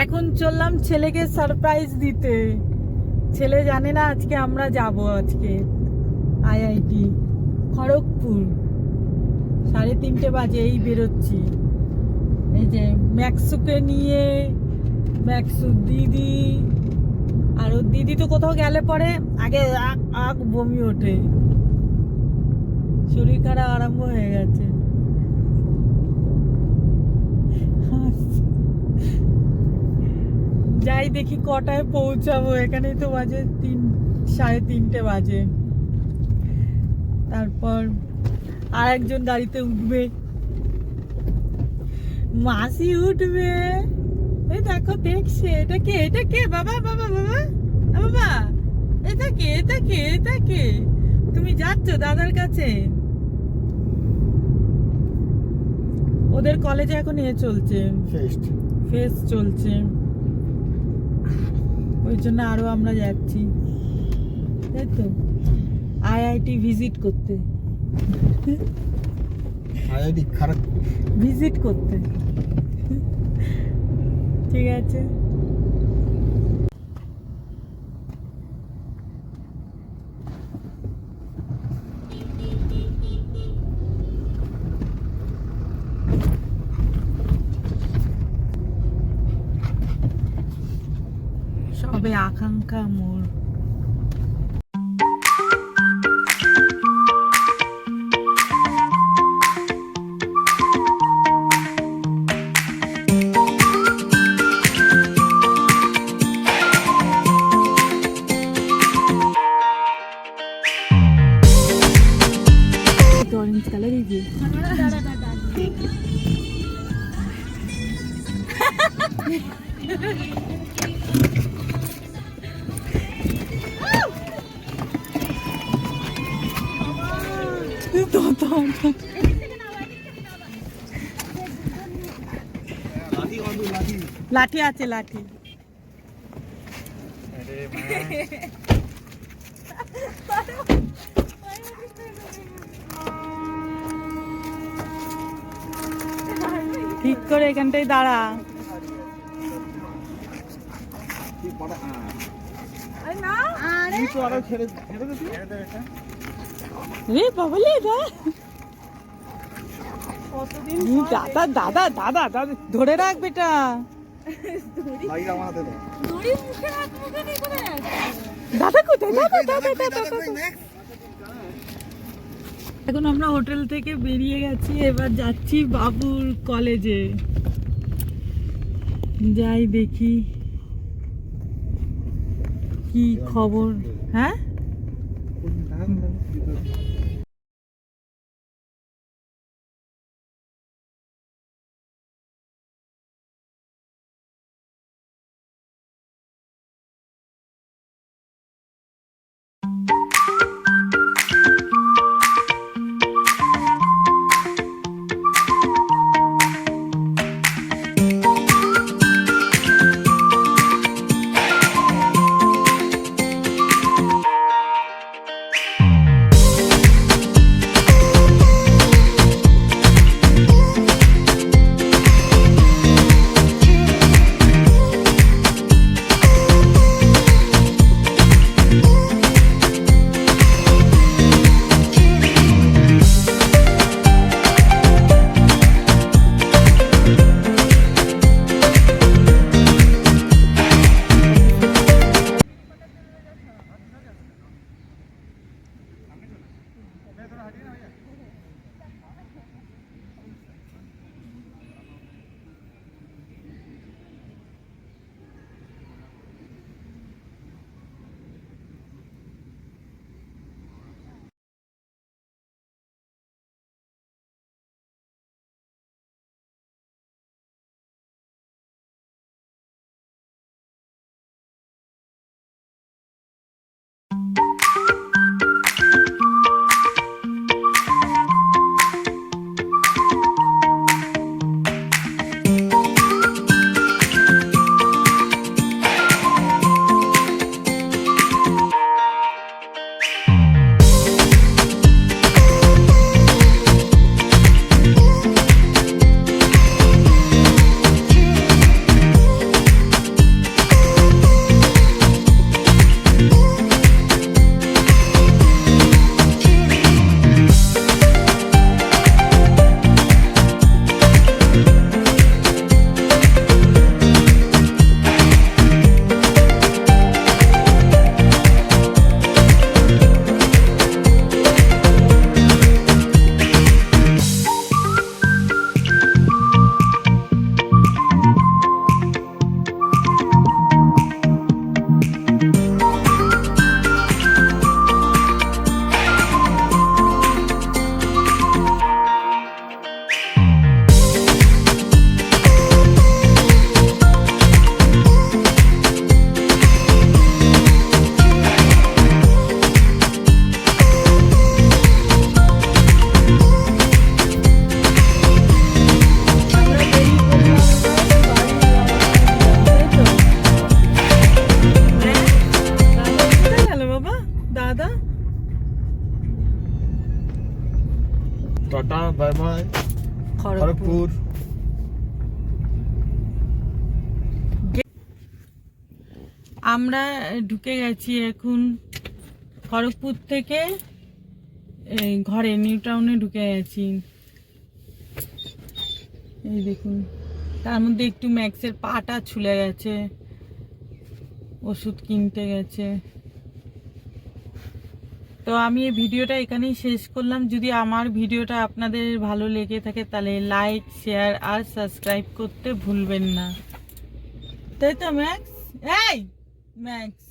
এখন চললাম ছেলেকে সারপ্রাইজ দিতে। ছেলে জানে না আজকে আমরা যাব। আজকে আইআইটি খড়গপুর 3:30 বাজে এই বেরোচ্ছি। এই যে ম্যাক্সুকে নিয়ে, ম্যাক্সু দিদি আর ওর দিদি তো কোথাও গেলে পরে আগে আগ বমি ওঠে, শরীর খারাপ আরম্ভ হয়ে গেছে। যাই দেখি কটায় পৌঁছাবো। এখানেই তো বাজে 3:30 বাজে। তারপর আর একজন গাড়িতে উঠবে, মাসি উঠবে। এই দেখো দেখছে, এটা কে, এটা কে, বাবা বাবা বাবা বাবা, এটা কে, এটা কে, এটা কে? তুমি যাচ্ছ দাদার কাছে? ওদের কলেজে এখন চলছে, ফেস্ট চলছে, ওই জন্য আরো আমরা যাচ্ছি, তাই তো আইআইটি ভিজিট করতে, আইআইটি খড়গপুর ভিজিট করতে। ঠিক আছে, সবে আকাঙ্ক্ষা মোড়। ऑरेंज कलर ही লাঠি আছে, লাঠি। ঠিক করে এখানটাই দাঁড়া। দাদা দাদা দাদা দাদা ধরে রাখ বেটা। দাদা কোথায়, দাদা দাদা দাদা। এখন আমরা হোটেল থেকে বেরিয়ে গেছি, এবার যাচ্ছি বাবুর কলেজে। যাই দেখি কি খবর। হ্যাঁ, আমরা ঢুকে গেছি এখন খড়গপুর থেকে ঘরে নিউ টাউনে ঢুকে গেছি। এই দেখুন, তার মধ্যে একটু ম্যাক্সের পাটা ছুলে গেছে, ওষুধ কিনতে গেছে। তো আমি এই ভিডিওটা এখানেই শেষ করলাম। যদি আমার ভিডিওটা আপনাদের ভালো লেগে থাকে তাহলে লাইক, শেয়ার আর সাবস্ক্রাইব করতে ভুলবেন না, তাই তো ম্যাক্স? এই ম্যাক্স